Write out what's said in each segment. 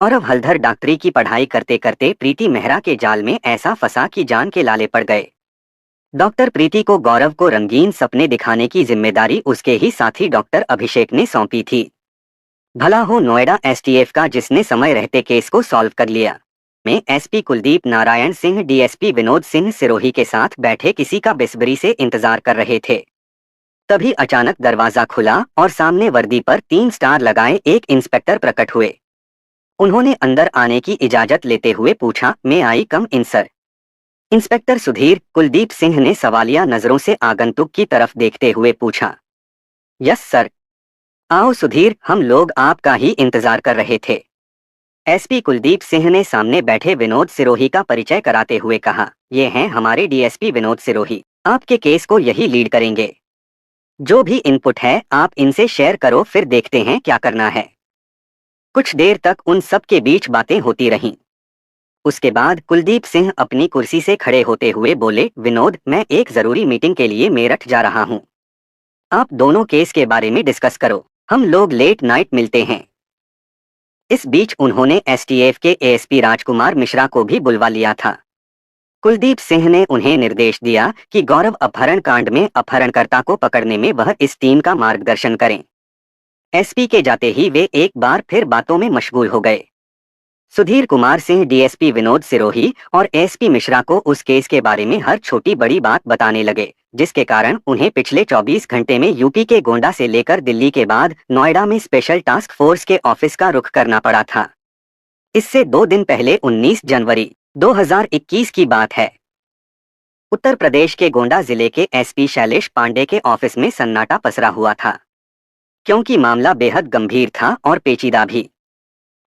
गौरव हल्दर डॉक्टरी की पढ़ाई करते करते प्रीति मेहरा के जाल में ऐसा फंसा कि जान के लाले पड़ गए। डॉक्टर प्रीति को गौरव को रंगीन सपने दिखाने की जिम्मेदारी उसके ही साथी डॉक्टर अभिषेक ने सौंपी थी। भला हो नोएडा एसटीएफ का, जिसने समय रहते केस को सॉल्व कर लिया। में एसपी कुलदीप नारायण सिंह डीएसपी विनोद सिंह सिरोही के साथ बैठे किसी का बेसब्री से इंतजार कर रहे थे। तभी अचानक दरवाजा खुला और सामने वर्दी पर 3 स्टार लगाए एक इंस्पेक्टर प्रकट हुए। उन्होंने अंदर आने की इजाजत लेते हुए पूछा, मे आई कम इन सर? इंस्पेक्टर सुधीर कुलदीप सिंह ने सवालिया नजरों से आगंतुक की तरफ देखते हुए पूछा। Yes sir. आओ सुधीर, हम लोग आपका ही इंतजार कर रहे थे। एसपी कुलदीप सिंह ने सामने बैठे विनोद सिरोही का परिचय कराते हुए कहा, ये हैं हमारे डीएसपी विनोद सिरोही, आपके केस को यही लीड करेंगे। जो भी इनपुट है आप इनसे शेयर करो, फिर देखते हैं क्या करना है। कुछ देर तक उन सब के बीच बातें होती रहीं। उसके बाद कुलदीप सिंह अपनी कुर्सी से खड़े होते हुए बोले, विनोद, मैं एक जरूरी मीटिंग के लिए मेरठ जा रहा हूँ। आप दोनों केस के बारे में डिस्कस करो, हम लोग लेट नाइट मिलते हैं। इस बीच उन्होंने एसटीएफ के एएसपी राजकुमार मिश्रा को भी बुलवा लिया था। कुलदीप सिंह ने उन्हें निर्देश दिया कि गौरव अपहरण कांड में अपहरणकर्ता को पकड़ने में वह इस टीम का मार्गदर्शन करें। एसपी के जाते ही वे एक बार फिर बातों में मशगूल हो गए। सुधीर कुमार सिंह डीएसपी विनोद सिरोही और एसपी मिश्रा को उस केस के बारे में हर छोटी बड़ी बात बताने लगे, जिसके कारण उन्हें पिछले 24 घंटे में यूपी के गोंडा से लेकर दिल्ली के बाद नोएडा में स्पेशल टास्क फोर्स के ऑफिस का रुख करना पड़ा था। इससे 2 दिन पहले 19 जनवरी 2021 की बात है। उत्तर प्रदेश के गोंडा जिले के एसपी शैलेश पांडे के ऑफिस में सन्नाटा पसरा हुआ था, क्योंकि मामला बेहद गंभीर था और पेचीदा भी।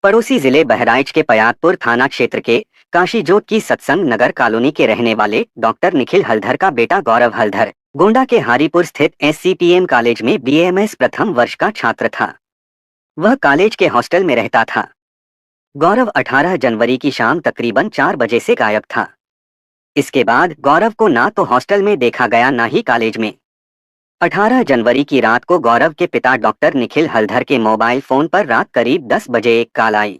पड़ोसी जिले बहराइच के पयागपुर थाना क्षेत्र के काशीजोत की सत्संग नगर कॉलोनी के रहने वाले डॉक्टर निखिल हल्दर का बेटा गौरव हल्दर गोंडा के हारीपुर स्थित एससीपीएम कॉलेज में बीएमएस प्रथम वर्ष का छात्र था। वह कॉलेज के हॉस्टल में रहता था। गौरव 18 जनवरी की शाम तकरीबन 4 बजे से गायब था। इसके बाद गौरव को ना तो हॉस्टल में देखा गया ना ही कॉलेज में। 18 जनवरी की रात को गौरव के पिता डॉक्टर निखिल हल्दर के मोबाइल फोन पर रात करीब 10 बजे एक कॉल आई।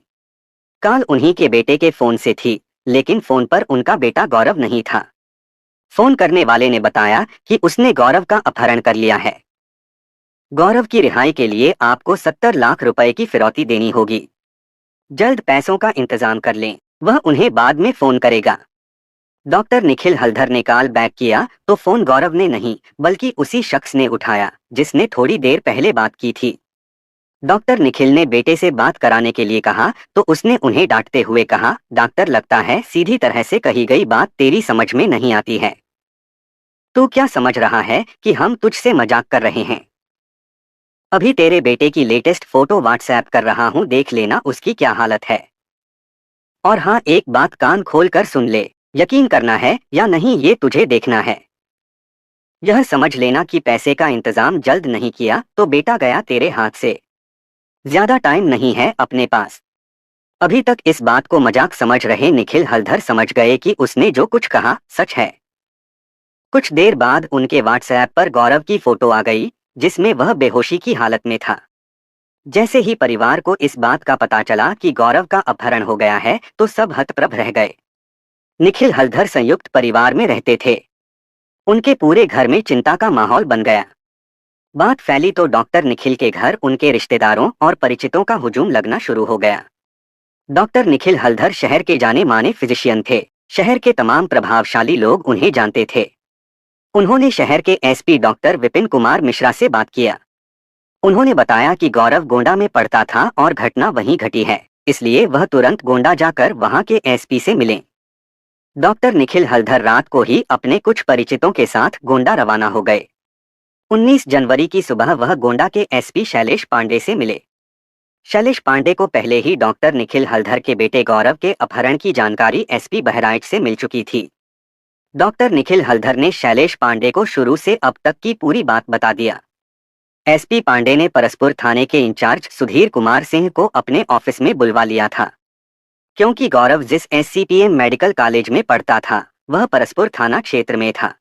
कॉल उन्हीं के बेटे के फोन से थी, लेकिन फोन पर उनका बेटा गौरव नहीं था। फोन करने वाले ने बताया कि उसने गौरव का अपहरण कर लिया है। गौरव की रिहाई के लिए आपको 70 लाख रुपए की फिरौती देनी होगी। जल्द पैसों का इंतजाम कर लें, वह उन्हें बाद में फोन करेगा। डॉक्टर निखिल हल्दर ने कॉल बैक किया तो फोन गौरव ने नहीं बल्कि उसी शख्स ने उठाया जिसने थोड़ी देर पहले बात की थी। डॉक्टर निखिल ने बेटे से बात कराने के लिए कहा तो उसने उन्हें डांटते हुए कहा, डॉक्टर, लगता है सीधी तरह से कही गई बात तेरी समझ में नहीं आती है। तू क्या समझ रहा है कि हम तुझसे मजाक कर रहे हैं? अभी तेरे बेटे की लेटेस्ट फोटो व्हाट्सएप कर रहा हूं, देख लेना उसकी क्या हालत है। और हाँ, एक बात कान खोल कर सुन ले, यकीन करना है या नहीं ये तुझे देखना है। यह समझ लेना कि पैसे का इंतजाम जल्द नहीं किया तो बेटा गया तेरे हाथ से। ज्यादा टाइम नहीं है अपने पास। अभी तक इस बात को मजाक समझ रहे निखिल हल्दर समझ गए कि उसने जो कुछ कहा सच है। कुछ देर बाद उनके व्हाट्सएप पर गौरव की फोटो आ गई, जिसमें वह बेहोशी की हालत में था। जैसे ही परिवार को इस बात का पता चला कि गौरव का अपहरण हो गया है तो सब हतप्रभ रह गए। निखिल हल्दर संयुक्त परिवार में रहते थे। उनके पूरे घर में चिंता का माहौल बन गया। बात फैली तो डॉक्टर निखिल के घर उनके रिश्तेदारों और परिचितों का हुजूम लगना शुरू हो गया। डॉक्टर निखिल हल्दर शहर के जाने माने फिजिशियन थे। शहर के तमाम प्रभावशाली लोग उन्हें जानते थे। उन्होंने शहर के एसपी डॉक्टर विपिन कुमार मिश्रा से बात किया। उन्होंने बताया कि गौरव गोंडा में पढ़ता था और घटना वहीं घटी है, इसलिए वह तुरंत गोंडा जाकर वहां के एसपी से मिले। डॉक्टर निखिल हल्दर रात को ही अपने कुछ परिचितों के साथ गोंडा रवाना हो गए। 19 जनवरी की सुबह वह गोंडा के एसपी शैलेश पांडे से मिले। शैलेश पांडे को पहले ही डॉक्टर निखिल हल्दर के बेटे गौरव के अपहरण की जानकारी एसपी बहराइच से मिल चुकी थी। डॉक्टर निखिल हल्दर ने शैलेश पांडे को शुरू से अब तक की पूरी बात बता दिया। एसपी पांडे ने परसपुर थाने के इंचार्ज सुधीर कुमार सिंह को अपने ऑफिस में बुलवा लिया था, क्योंकि गौरव जिस एससीपीएम मेडिकल कॉलेज में पढ़ता था वह परसपुर थाना क्षेत्र में था।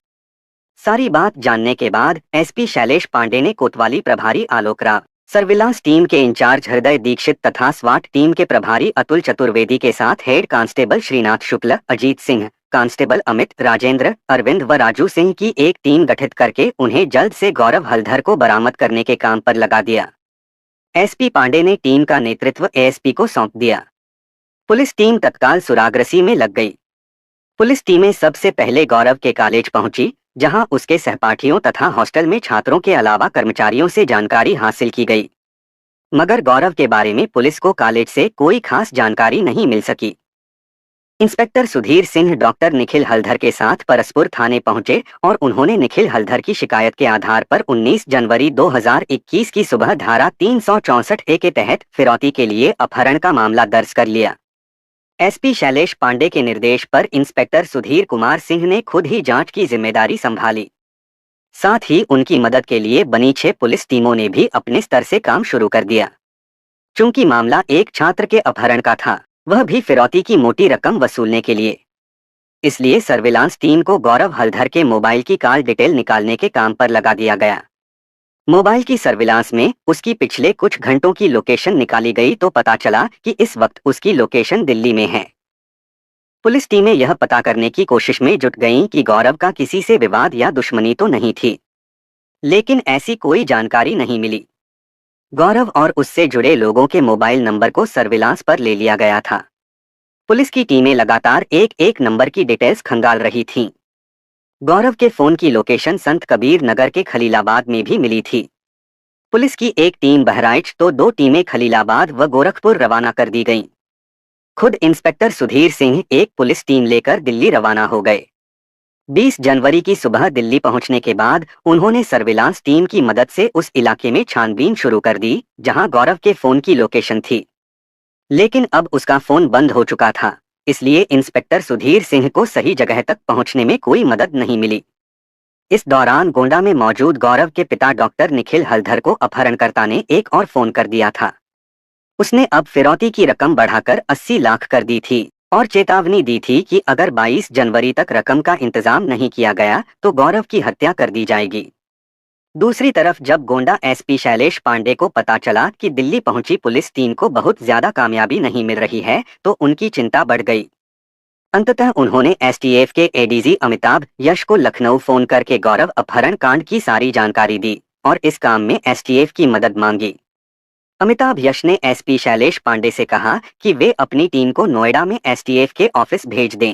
सारी बात जानने के बाद एसपी शैलेश पांडे ने कोतवाली प्रभारी आलोक राव सर्विलांस टीम के इंचार्ज हृदय दीक्षित तथा स्वाट टीम के प्रभारी अतुल चतुर्वेदी के साथ हेड कांस्टेबल श्रीनाथ शुक्ल, अजीत सिंह, कांस्टेबल अमित, राजेंद्र, अरविंद व राजू सिंह की एक टीम गठित करके उन्हें जल्द से गौरव हल्दर को बरामद करने के काम पर लगा दिया। एसपी पांडे ने टीम का नेतृत्व एएसपी को सौंप दिया। पुलिस टीम तत्काल सुरागरसी में लग गई। पुलिस टीमें सबसे पहले गौरव के कॉलेज पहुंची, जहां उसके सहपाठियों तथा हॉस्टल में छात्रों के अलावा कर्मचारियों से जानकारी हासिल की गई। मगर गौरव के बारे में पुलिस को कॉलेज से कोई खास जानकारी नहीं मिल सकी। इंस्पेक्टर सुधीर सिंह डॉक्टर निखिल हल्दर के साथ परसपुर थाने पहुंचे और उन्होंने निखिल हल्दर की शिकायत के आधार पर 19 जनवरी 2021 की सुबह धारा 364 के तहत फिरौती के लिए अपहरण का मामला दर्ज कर लिया। एसपी शैलेश पांडे के निर्देश पर इंस्पेक्टर सुधीर कुमार सिंह ने खुद ही जांच की जिम्मेदारी संभाली। साथ ही उनकी मदद के लिए बनी 6 पुलिस टीमों ने भी अपने स्तर से काम शुरू कर दिया। चूंकि मामला एक छात्र के अपहरण का था, वह भी फिरौती की मोटी रकम वसूलने के लिए, इसलिए सर्विलांस टीम को गौरव हल्दर के मोबाइल की कॉल डिटेल निकालने के काम पर लगा दिया गया। मोबाइल की सर्विलांस में उसकी पिछले कुछ घंटों की लोकेशन निकाली गई तो पता चला कि इस वक्त उसकी लोकेशन दिल्ली में है। पुलिस टीमें यह पता करने की कोशिश में जुट गईं कि गौरव का किसी से विवाद या दुश्मनी तो नहीं थी, लेकिन ऐसी कोई जानकारी नहीं मिली। गौरव और उससे जुड़े लोगों के मोबाइल नंबर को सर्विलांस पर ले लिया गया था। पुलिस की टीमें लगातार एक एक नंबर की डिटेल्स खंगाल रही थीं। गौरव के फोन की लोकेशन संत कबीर नगर के खलीलाबाद में भी मिली थी। पुलिस की एक टीम बहराइच तो 2 टीमें खलीलाबाद व गोरखपुर रवाना कर दी गईं। खुद इंस्पेक्टर सुधीर सिंह एक पुलिस टीम लेकर दिल्ली रवाना हो गए। 20 जनवरी की सुबह दिल्ली पहुंचने के बाद उन्होंने सर्विलांस टीम की मदद से उस इलाके में छानबीन शुरू कर दी जहां गौरव के फोन की लोकेशन थी। लेकिन अब उसका फोन बंद हो चुका था, इसलिए इंस्पेक्टर सुधीर सिंह को सही जगह तक पहुंचने में कोई मदद नहीं मिली। इस दौरान गोंडा में मौजूद गौरव के पिता डॉक्टर निखिल हल्दर को अपहरणकर्ता ने एक और फोन कर दिया था। उसने अब फिरौती की रकम बढ़ाकर 80 लाख कर दी थी और चेतावनी दी थी कि अगर 22 जनवरी तक रकम का इंतजाम नहीं किया गया तो गौरव की हत्या कर दी जाएगी। दूसरी तरफ जब गोंडा एसपी शैलेश पांडे को पता चला कि दिल्ली पहुंची पुलिस टीम को बहुत ज्यादा कामयाबी नहीं मिल रही है तो उनकी चिंता बढ़ गई। अंततः उन्होंने एसटीएफ के एडीजी अमिताभ यश को लखनऊ फोन करके गौरव अपहरण कांड की सारी जानकारी दी और इस काम में एसटीएफ की मदद मांगी। अमिताभ यश ने एसपी शैलेश पांडे से कहा कि वे अपनी टीम को नोएडा में एसटीएफ के ऑफिस भेज दें।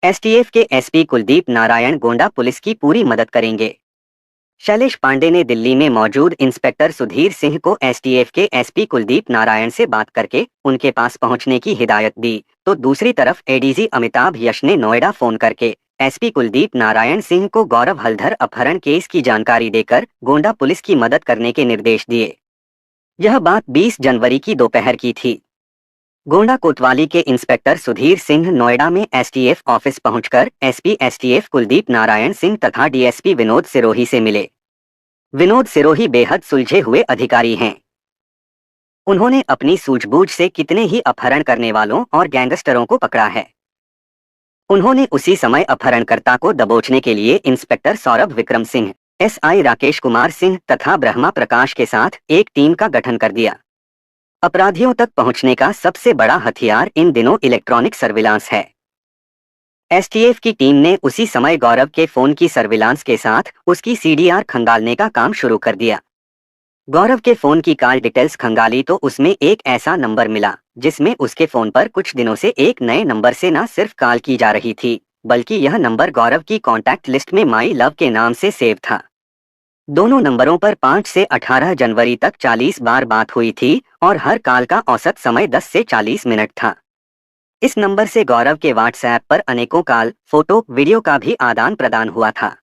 एसटीएफ के एसपी कुलदीप नारायण गोंडा पुलिस की पूरी मदद करेंगे। शैलेश पांडे ने दिल्ली में मौजूद इंस्पेक्टर सुधीर सिंह को एसटीएफ के एसपी कुलदीप नारायण से बात करके उनके पास पहुंचने की हिदायत दी, तो दूसरी तरफ एडीजी अमिताभ यश ने नोएडा फोन करके एसपी कुलदीप नारायण सिंह को गौरव हल्दर अपहरण केस की जानकारी देकर गोंडा पुलिस की मदद करने के निर्देश दिए। यह बात 20 जनवरी की दोपहर की थी। गोंडा कोतवाली के इंस्पेक्टर सुधीर सिंह नोएडा में एसटीएफ ऑफिस पहुंचकर एसपी एसटीएफ कुलदीप नारायण सिंह तथा डीएसपी विनोद सिरोही से मिले। विनोद सिरोही बेहद सुलझे हुए अधिकारी हैं। उन्होंने अपनी सूझबूझ से कितने ही अपहरण करने वालों और गैंगस्टरों को पकड़ा है। उन्होंने उसी समय अपहरणकर्ता को दबोचने के लिए इंस्पेक्टर सौरभ विक्रम सिंह, एसआई राकेश कुमार सिंह तथा ब्रह्मा प्रकाश के साथ एक टीम का गठन कर दिया। अपराधियों तक पहुंचने का सबसे बड़ा हथियार इन दिनों इलेक्ट्रॉनिक सर्विलांस है। एसटीएफ की टीम ने उसी समय गौरव के फोन की सर्विलांस के साथ उसकी सीडीआर खंगालने का काम शुरू कर दिया। गौरव के फोन की कॉल डिटेल्स खंगाली तो उसमें एक ऐसा नंबर मिला जिसमें उसके फोन पर कुछ दिनों से एक नए नंबर से न सिर्फ कॉल की जा रही थी, बल्कि यह नंबर गौरव की कॉन्टैक्ट लिस्ट में माई लव के नाम से सेव था। दोनों नंबरों पर 5 से 18 जनवरी तक 40 बार बात हुई थी और हर कॉल का औसत समय 10 से 40 मिनट था। इस नंबर से गौरव के व्हाट्सएप पर अनेकों कॉल, फोटो, वीडियो का भी आदान प्रदान हुआ था।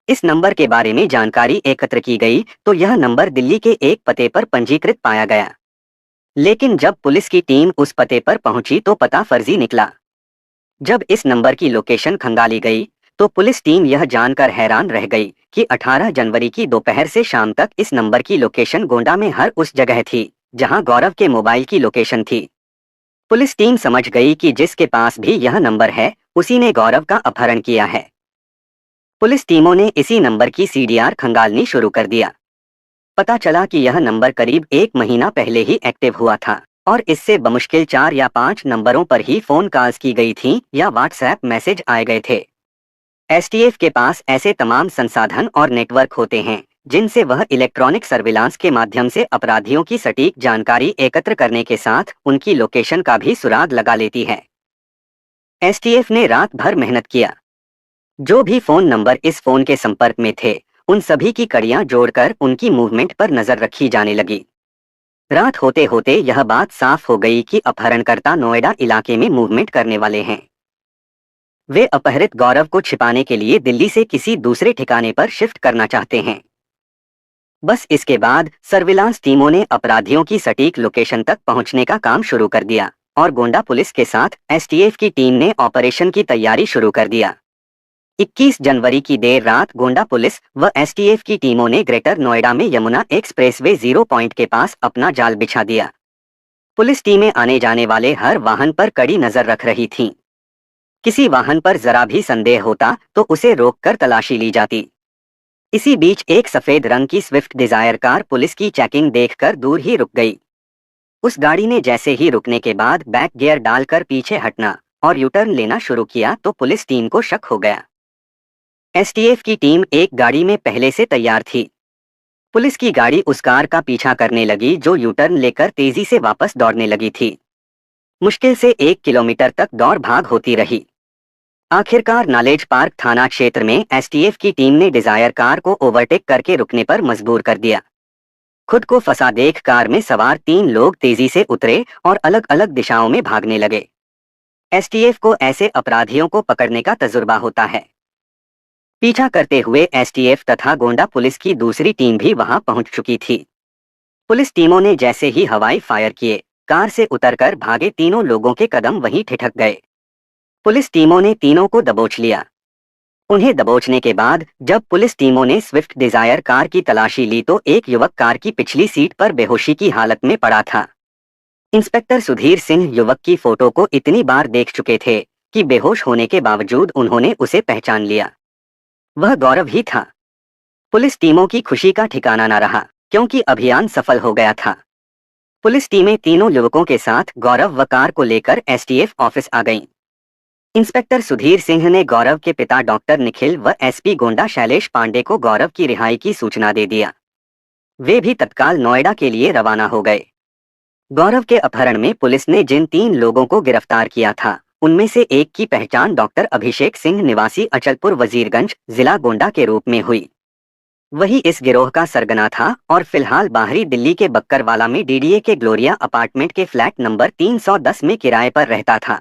इस नंबर के बारे में जानकारी एकत्र की गई तो यह नंबर दिल्ली के एक पते पर पंजीकृत पाया गया, लेकिन जब पुलिस की टीम उस पते पर पहुंची तो पता फर्जी निकला। जब इस नंबर की लोकेशन खंगाली गई तो पुलिस टीम यह जानकर हैरान रह गई कि 18 जनवरी की दोपहर से शाम तक इस नंबर की लोकेशन गोंडा में हर उस जगह थी जहां गौरव के मोबाइल की लोकेशन थी। पुलिस टीम समझ गई कि जिसके पास भी यह नंबर है उसी ने गौरव का अपहरण किया है। पुलिस टीमों ने इसी नंबर की सीडीआर खंगालनी शुरू कर दिया। पता चला कि यह नंबर करीब 1 महीना पहले ही एक्टिव हुआ था और इससे बमुश्किल 4 या 5 नंबरों पर ही फोन कॉल्स की गई थी या व्हाट्सएप मैसेज आए गए थे। एसटीएफ के पास ऐसे तमाम संसाधन और नेटवर्क होते हैं जिनसे वह इलेक्ट्रॉनिक सर्विलांस के माध्यम से अपराधियों की सटीक जानकारी एकत्र करने के साथ उनकी लोकेशन का भी सुराग लगा लेती है। एसटीएफ ने रात भर मेहनत किया। जो भी फोन नंबर इस फोन के संपर्क में थे उन सभी की कड़ियां जोड़कर उनकी मूवमेंट पर नजर रखी जाने लगी। रात होते होते यह बात साफ हो गई कि अपहरणकर्ता नोएडा इलाके में मूवमेंट करने वाले हैं। वे अपहरित गौरव को छिपाने के लिए दिल्ली से किसी दूसरे ठिकाने पर शिफ्ट करना चाहते हैं। बस इसके बाद सर्विलांस टीमों ने अपराधियों की सटीक लोकेशन तक पहुंचने का काम शुरू कर दिया और गोंडा पुलिस के साथ एसटीएफ की टीम ने ऑपरेशन की तैयारी शुरू कर दिया। 21 जनवरी की देर रात गोंडा पुलिस व एसटीएफ की टीमों ने ग्रेटर नोएडा में यमुना एक्सप्रेसवे 0 पॉइंट के पास अपना जाल बिछा दिया। पुलिस टीमें आने जाने वाले हर वाहन पर कड़ी नजर रख रही थीं। किसी वाहन पर जरा भी संदेह होता तो उसे रोककर तलाशी ली जाती। इसी बीच एक सफेद रंग की स्विफ्ट डिजायर कार पुलिस की चेकिंग देखकर दूर ही रुक गई। उस गाड़ी ने जैसे ही रुकने के बाद बैक गियर डालकर पीछे हटना और यूटर्न लेना शुरू किया तो पुलिस टीम को शक हो गया। एसटीएफ की टीम एक गाड़ी में पहले से तैयार थी। पुलिस की गाड़ी उस कार का पीछा करने लगी जो यूटर्न लेकर तेजी से वापस दौड़ने लगी थी। मुश्किल से 1 किलोमीटर तक दौड़ भाग होती रही। आखिरकार नॉलेज पार्क थाना क्षेत्र में एसटीएफ की टीम ने डिजायर कार को ओवरटेक करके रुकने पर मजबूर कर दिया। खुद को फंसा देख कार में सवार 3 लोग तेजी से उतरे और अलग अलग दिशाओं में भागने लगे। एसटीएफ को ऐसे अपराधियों को पकड़ने का तजुर्बा होता है। पीछा करते हुए एसटीएफ तथा गोंडा पुलिस की दूसरी टीम भी वहां पहुंच चुकी थी। पुलिस टीमों ने जैसे ही हवाई फायर किए, कार से उतरकर भागे तीनों लोगों के कदम वहीं ठिठक गए। पुलिस टीमों ने तीनों को दबोच लिया। उन्हें दबोचने के बाद जब पुलिस टीमों ने स्विफ्ट डिजायर कार की तलाशी ली तो एक युवक कार की पिछली सीट पर बेहोशी की हालत में पड़ा था। इंस्पेक्टर सुधीर सिंह युवक की फोटो को इतनी बार देख चुके थे कि बेहोश होने के बावजूद उन्होंने उसे पहचान लिया। वह गौरव ही था। पुलिस टीमों की खुशी का ठिकाना न रहा क्योंकि अभियान सफल हो गया था। पुलिस टीमें तीनों युवकों के साथ गौरव व कार को लेकर एसटीएफ ऑफिस आ गईं। इंस्पेक्टर सुधीर सिंह ने गौरव के पिता डॉक्टर निखिल व एसपी गोंडा शैलेश पांडे को गौरव की रिहाई की सूचना दे दिया। वे भी तत्काल नोएडा के लिए रवाना हो गए। गौरव के अपहरण में पुलिस ने जिन 3 लोगों को गिरफ्तार किया था उनमें से एक की पहचान डॉक्टर अभिषेक सिंह निवासी अचलपुर वजीरगंज जिला गोंडा के रूप में हुई। वही इस गिरोह का सरगना था और फिलहाल बाहरी दिल्ली के बक्करवाला में डीडीए के ग्लोरिया अपार्टमेंट के फ्लैट नंबर 310 में किराए पर रहता था।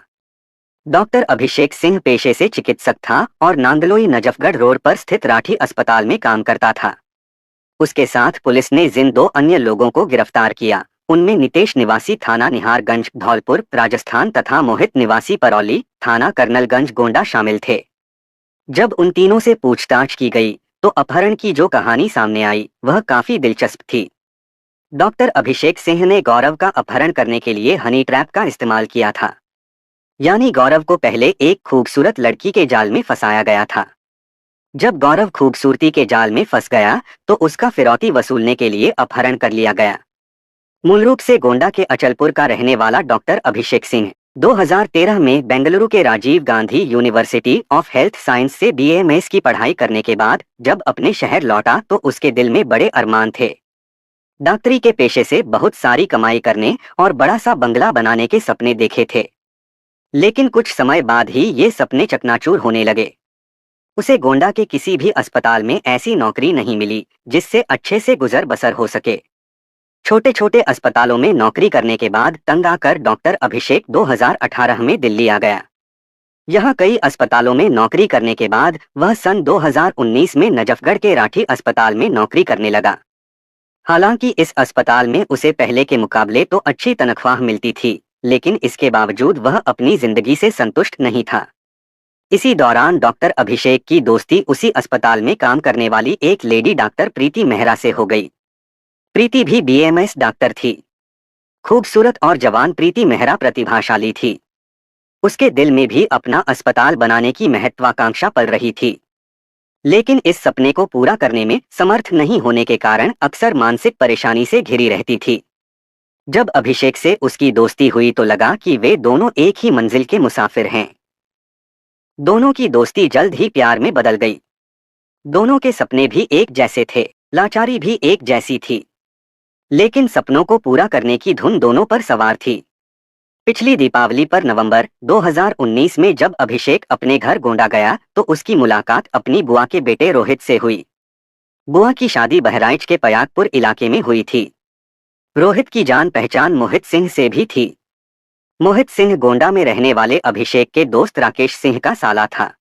डॉक्टर अभिषेक सिंह पेशे से चिकित्सक था और नांदलोई नजफगढ़ रोड पर स्थित राठी अस्पताल में काम करता था। उसके साथ पुलिस ने जिन 2 अन्य लोगों को गिरफ्तार किया उनमें नितेश निवासी थाना निहारगंज धौलपुर राजस्थान तथा मोहित निवासी परौली थाना कर्नलगंज गोंडा शामिल थे। जब उन तीनों से पूछताछ की गई तो अपहरण की जो कहानी सामने आई वह काफी दिलचस्प थी। डॉक्टर अभिषेक सिंह ने गौरव का अपहरण करने के लिए हनी ट्रैप का इस्तेमाल किया था, यानी गौरव को पहले एक खूबसूरत लड़की के जाल में फंसाया गया था। जब गौरव खूबसूरती के जाल में फंस गया तो उसका फिरौती वसूलने के लिए अपहरण कर लिया गया। मूल रूप से गोंडा के अचलपुर का रहने वाला डॉक्टर अभिषेक सिंह 2013 में बेंगलुरु के Rajiv Gandhi university of health science से बीएमएस की पढ़ाई करने के बाद जब अपने शहर लौटा तो उसके दिल में बड़े अरमान थे। डॉक्टरी के पेशे से बहुत सारी कमाई करने और बड़ा सा बंगला बनाने के सपने देखे थे, लेकिन कुछ समय बाद ही ये सपने चकनाचूर होने लगे। उसे गोंडा के किसी भी अस्पताल में ऐसी नौकरी नहीं मिली जिससे अच्छे से गुजर बसर हो सके। छोटे छोटे अस्पतालों में नौकरी करने के बाद तंग आकर डॉक्टर अभिषेक 2018 में दिल्ली आ गया। यहाँ कई अस्पतालों में नौकरी करने के बाद वह सन 2019 में नजफगढ़ के राठी अस्पताल में नौकरी करने लगा। हालांकि इस अस्पताल में उसे पहले के मुकाबले तो अच्छी तनख्वाह मिलती थी, लेकिन इसके बावजूद वह अपनी जिंदगी से संतुष्ट नहीं था। इसी दौरान डॉक्टर अभिषेक की दोस्ती उसी अस्पताल में काम करने वाली एक लेडी डॉक्टर प्रीति मेहरा से हो गई। प्रीति भी बीएमएस डॉक्टर थी। खूबसूरत और जवान प्रीति मेहरा प्रतिभाशाली थी। उसके दिल में भी अपना अस्पताल बनाने की महत्वाकांक्षा पल रही थी। लेकिन इस सपने को पूरा करने में समर्थ नहीं होने के कारण अक्सर मानसिक परेशानी से घिरी रहती थी। जब अभिषेक से उसकी दोस्ती हुई तो लगा कि वे दोनों एक ही मंजिल के मुसाफिर हैं। दोनों की दोस्ती जल्द ही प्यार में बदल गई। दोनों के सपने भी एक जैसे थे, लाचारी भी एक जैसी थी, लेकिन सपनों को पूरा करने की धुन दोनों पर सवार थी। पिछली दीपावली पर नवंबर 2019 में जब अभिषेक अपने घर गोंडा गया तो उसकी मुलाकात अपनी बुआ के बेटे रोहित से हुई। बुआ की शादी बहराइच के पयागपुर इलाके में हुई थी। रोहित की जान पहचान मोहित सिंह से भी थी। मोहित सिंह गोंडा में रहने वाले अभिषेक के दोस्त राकेश सिंह का साला था।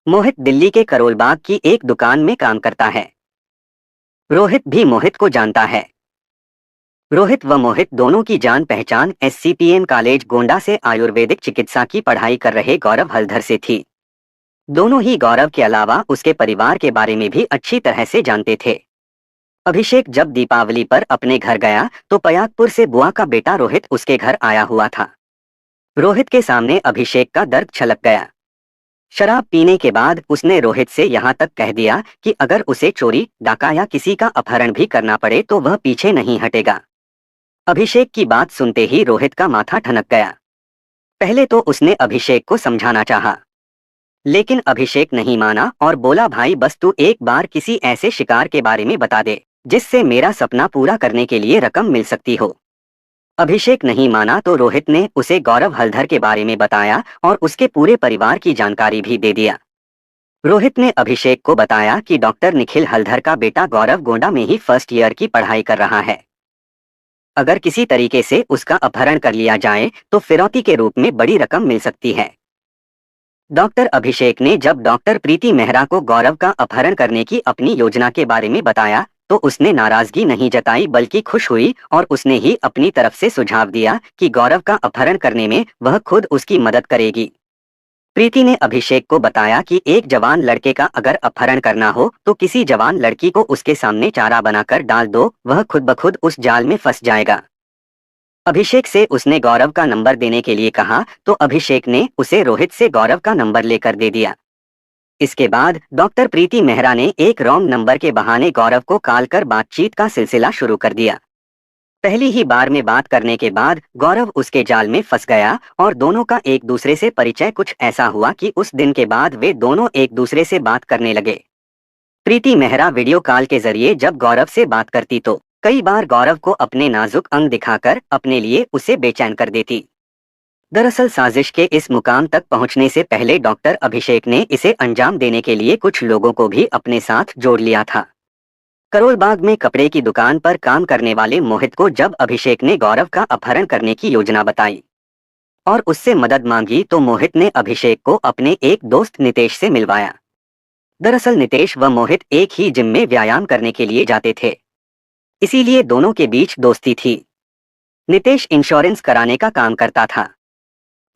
मोहित दिल्ली के करोलबाग की एक दुकान में काम करता है। रोहित भी मोहित को जानता है। रोहित व मोहित दोनों की जान पहचान SCPN कॉलेज गोंडा से आयुर्वेदिक चिकित्सा की पढ़ाई कर रहे गौरव हलधर से थी। दोनों ही गौरव के अलावा उसके परिवार के बारे में भी अच्छी तरह से जानते थे। अभिषेक जब दीपावली पर अपने घर गया तो पयागपुर से बुआ का बेटा रोहित उसके घर आया हुआ था। रोहित के सामने अभिषेक का दर्द छलक गया। शराब पीने के बाद उसने रोहित से यहाँ तक कह दिया कि अगर उसे चोरी, डाका या किसी का अपहरण भी करना पड़े तो वह पीछे नहीं हटेगा। अभिषेक की बात सुनते ही रोहित का माथा ठनक गया। पहले तो उसने अभिषेक को समझाना चाहा, लेकिन अभिषेक नहीं माना और बोला, भाई बस तू एक बार किसी ऐसे शिकार के बारे में बता दे जिससे मेरा सपना पूरा करने के लिए रकम मिल सकती हो। अभिषेक नहीं माना तो रोहित ने उसे गौरव हलधर के बारे में बताया और उसके पूरे परिवार की जानकारी भी दे दिया। रोहित ने अभिषेक को बताया कि डॉक्टर निखिल हलधर का बेटा गौरव गोंडा में ही फर्स्ट ईयर की पढ़ाई कर रहा है। अगर किसी तरीके से उसका अपहरण कर लिया जाए तो फिरौती के रूप में बड़ी रकम मिल सकती है। डॉक्टर अभिषेक ने जब डॉक्टर प्रीति मेहरा को गौरव का अपहरण करने की अपनी योजना के बारे में बताया तो उसने नाराजगी नहीं जताई बल्कि खुश हुई और उसने ही अपनी तरफ से सुझाव दिया कि गौरव का अपहरण करने में वह खुद उसकी मदद करेगी। प्रीति ने अभिषेक को बताया कि एक जवान लड़के का अगर अपहरण करना हो तो किसी जवान लड़की को उसके सामने चारा बनाकर डाल दो, वह खुद ब खुद उस जाल में फंस जाएगा। अभिषेक से उसने गौरव का नंबर देने के लिए कहा तो अभिषेक ने उसे रोहित से गौरव का नंबर लेकर दे दिया। इसके बाद डॉक्टर प्रीति मेहरा ने एक रॉन्ग नंबर के बहाने गौरव को कॉल कर बातचीत का सिलसिला शुरू कर दिया। पहली ही बार में बात करने के बाद गौरव उसके जाल में फंस गया और दोनों का एक दूसरे से परिचय कुछ ऐसा हुआ कि उस दिन के बाद वे दोनों एक दूसरे से बात करने लगे। प्रीति मेहरा वीडियो कॉल के जरिए जब गौरव से बात करती तो कई बार गौरव को अपने नाजुक अंग दिखाकर अपने लिए उसे बेचैन कर देती। दरअसल साजिश के इस मुकाम तक पहुंचने से पहले डॉक्टर अभिषेक ने इसे अंजाम देने के लिए कुछ लोगों को भी अपने साथ जोड़ लिया था। करोलबाग में कपड़े की दुकान पर काम करने वाले मोहित को जब अभिषेक ने गौरव का अपहरण करने की योजना बताई और उससे मदद मांगी तो मोहित ने अभिषेक को अपने एक दोस्त नितेश से मिलवाया। दरअसल नितेश व मोहित एक ही जिम में व्यायाम करने के लिए जाते थे, इसीलिए दोनों के बीच दोस्ती थी। नितेश इंश्योरेंस कराने का काम करता था।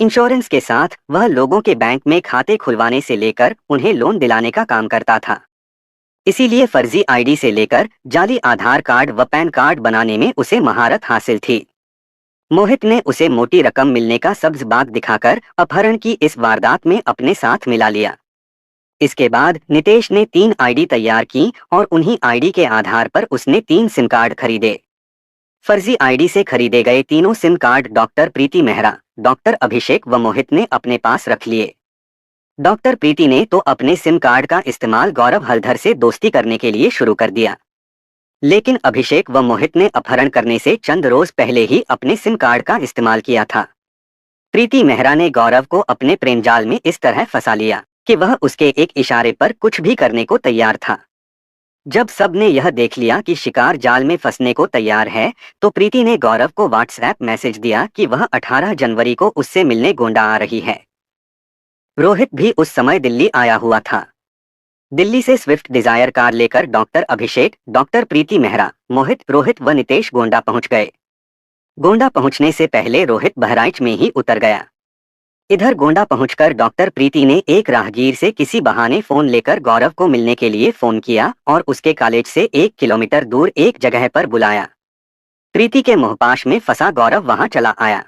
इंश्योरेंस के साथ वह लोगों के बैंक में खाते खुलवाने से लेकर उन्हें लोन दिलाने का काम करता था। इसीलिए फर्जी आईडी से लेकर जाली आधार कार्ड व पैन कार्ड बनाने में उसे महारत हासिल थी। मोहित ने उसे मोटी रकम मिलने का सब्ज बाग दिखाकर अपहरण की इस वारदात में अपने साथ मिला लिया। इसके बाद नितेश ने 3 आईडी तैयार की और उन्हीं आईडी के आधार पर उसने 3 सिम कार्ड खरीदे। फर्जी आईडी से खरीदे गए तीनों सिम कार्ड डॉक्टर प्रीति मेहरा, डॉक्टर अभिषेक व मोहित ने अपने पास रख लिए। डॉक्टर प्रीति ने तो अपने सिम कार्ड का इस्तेमाल गौरव हलधर से दोस्ती करने के लिए शुरू कर दिया, लेकिन अभिषेक व मोहित ने अपहरण करने से चंद रोज पहले ही अपने सिम कार्ड का इस्तेमाल किया था। प्रीति मेहरा ने गौरव को अपने प्रेम जाल में इस तरह फंसा लिया कि वह उसके एक इशारे पर कुछ भी करने को तैयार था। जब सबने यह देख लिया कि शिकार जाल में फंसने को तैयार है तो प्रीति ने गौरव को व्हाट्सएप मैसेज दिया कि वह 18 जनवरी को उससे मिलने गोंडा आ रही है। रोहित भी उस समय दिल्ली आया हुआ था। दिल्ली से स्विफ्ट डिजायर कार लेकर डॉक्टर अभिषेक, डॉक्टर प्रीति मेहरा, मोहित, रोहित व नितेश गोंडा पहुंच गए। गोंडा पहुंचने से पहले रोहित बहराइच में ही उतर गया। इधर गोंडा पहुंचकर डॉक्टर प्रीति ने एक राहगीर से किसी बहाने फोन लेकर गौरव को मिलने के लिए फोन किया और उसके कॉलेज से 1 किलोमीटर दूर एक जगह पर बुलाया। प्रीति के मोहपाश में फंसा गौरव वहां चला आया।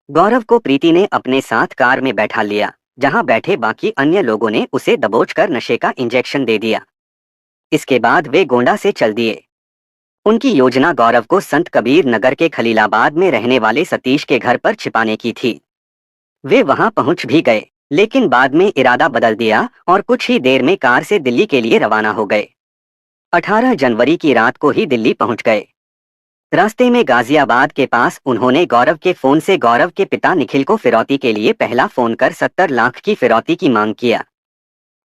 गौरव को प्रीति ने अपने साथ कार में बैठा लिया। जहां बैठे बाकी अन्य लोगों ने उसे दबोचकर नशे का इंजेक्शन दे दिया। इसके बाद वे गोंडा से चल दिए। उनकी योजना गौरव को संत कबीर नगर के खलीलाबाद में रहने वाले सतीश के घर पर छिपाने की थी। वे वहां पहुंच भी गए, लेकिन बाद में इरादा बदल दिया और कुछ ही देर में कार से दिल्ली के लिए रवाना हो गए। 18 जनवरी की रात को ही दिल्ली पहुंच गए। रास्ते में गाजियाबाद के पास उन्होंने गौरव के फोन से गौरव के पिता निखिल को फिरौती के लिए पहला फोन कर 70 लाख की फिरौती की मांग किया।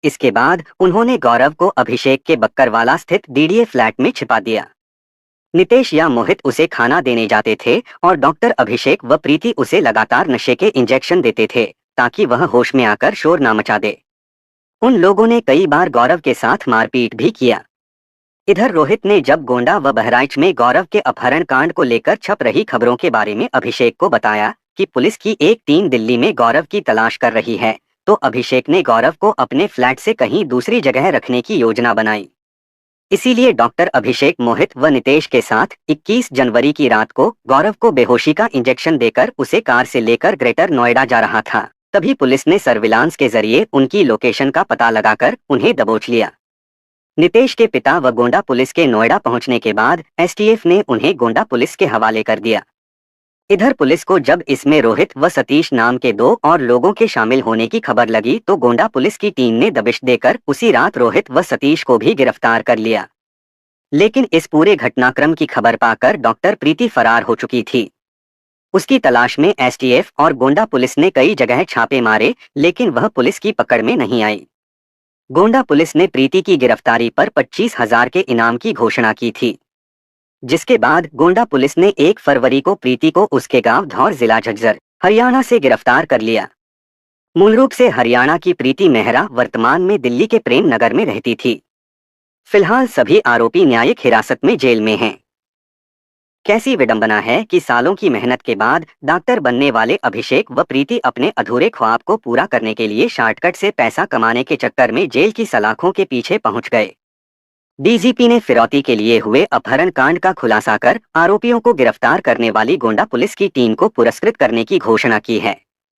इसके बाद उन्होंने गौरव को अभिषेक के बक्करवाला स्थित डीडीए फ्लैट में छिपा दिया। नितेश या मोहित उसे खाना देने जाते थे और डॉक्टर अभिषेक व प्रीति उसे लगातार नशे के इंजेक्शन देते थे ताकि वह होश में आकर शोर ना मचा दे। उन लोगों ने कई बार गौरव के साथ मारपीट भी किया। इधर रोहित ने जब गोंडा व बहराइच में गौरव के अपहरण कांड को लेकर छप रही खबरों के बारे में अभिषेक को बताया कि पुलिस की एक टीम दिल्ली में गौरव की तलाश कर रही है, तो अभिषेक ने गौरव को अपने फ्लैट से कहीं दूसरी जगह रखने की योजना बनाई। इसीलिए डॉक्टर अभिषेक मोहित व नितेश के साथ 21 जनवरी की रात को गौरव को बेहोशी का इंजेक्शन देकर उसे कार से लेकर ग्रेटर नोएडा जा रहा था। तभी पुलिस ने सर्विलांस के जरिए उनकी लोकेशन का पता लगाकर उन्हें दबोच लिया। नितेश के पिता व गोंडा पुलिस के नोएडा पहुंचने के बाद एसटीएफ ने उन्हें गोंडा पुलिस के हवाले कर दिया। इधर पुलिस को जब इसमें रोहित व सतीश नाम के 2 और लोगों के शामिल होने की खबर लगी तो गोंडा पुलिस की टीम ने दबिश देकर उसी रात रोहित व सतीश को भी गिरफ्तार कर लिया। लेकिन इस पूरे घटनाक्रम की खबर पाकर डॉक्टर प्रीति फरार हो चुकी थी। उसकी तलाश में एसटीएफ और गोंडा पुलिस ने कई जगह छापे मारे, लेकिन वह पुलिस की पकड़ में नहीं आई। गोंडा पुलिस ने प्रीति की गिरफ्तारी पर 25,000 के इनाम की घोषणा की थी, जिसके बाद गोंडा पुलिस ने 1 फरवरी को प्रीति को उसके गांव धौर जिला झज्जर हरियाणा से गिरफ्तार कर लिया। मूल रूप से हरियाणा की प्रीति मेहरा वर्तमान में दिल्ली के प्रेम नगर में रहती थी। फिलहाल सभी आरोपी न्यायिक हिरासत में जेल में हैं। कैसी विडंबना है कि सालों की मेहनत के बाद डॉक्टर बनने वाले अभिषेक व प्रीति अपने अधूरे ख्वाब को पूरा करने के लिए शॉर्टकट से पैसा कमाने के चक्कर में जेल की सलाखों के पीछे पहुंच गए। डीजीपी ने फिरौती के लिए हुए अपहरण कांड का खुलासा कर आरोपियों को गिरफ्तार करने वाली गोंडा पुलिस की टीम को पुरस्कृत करने की घोषणा की है।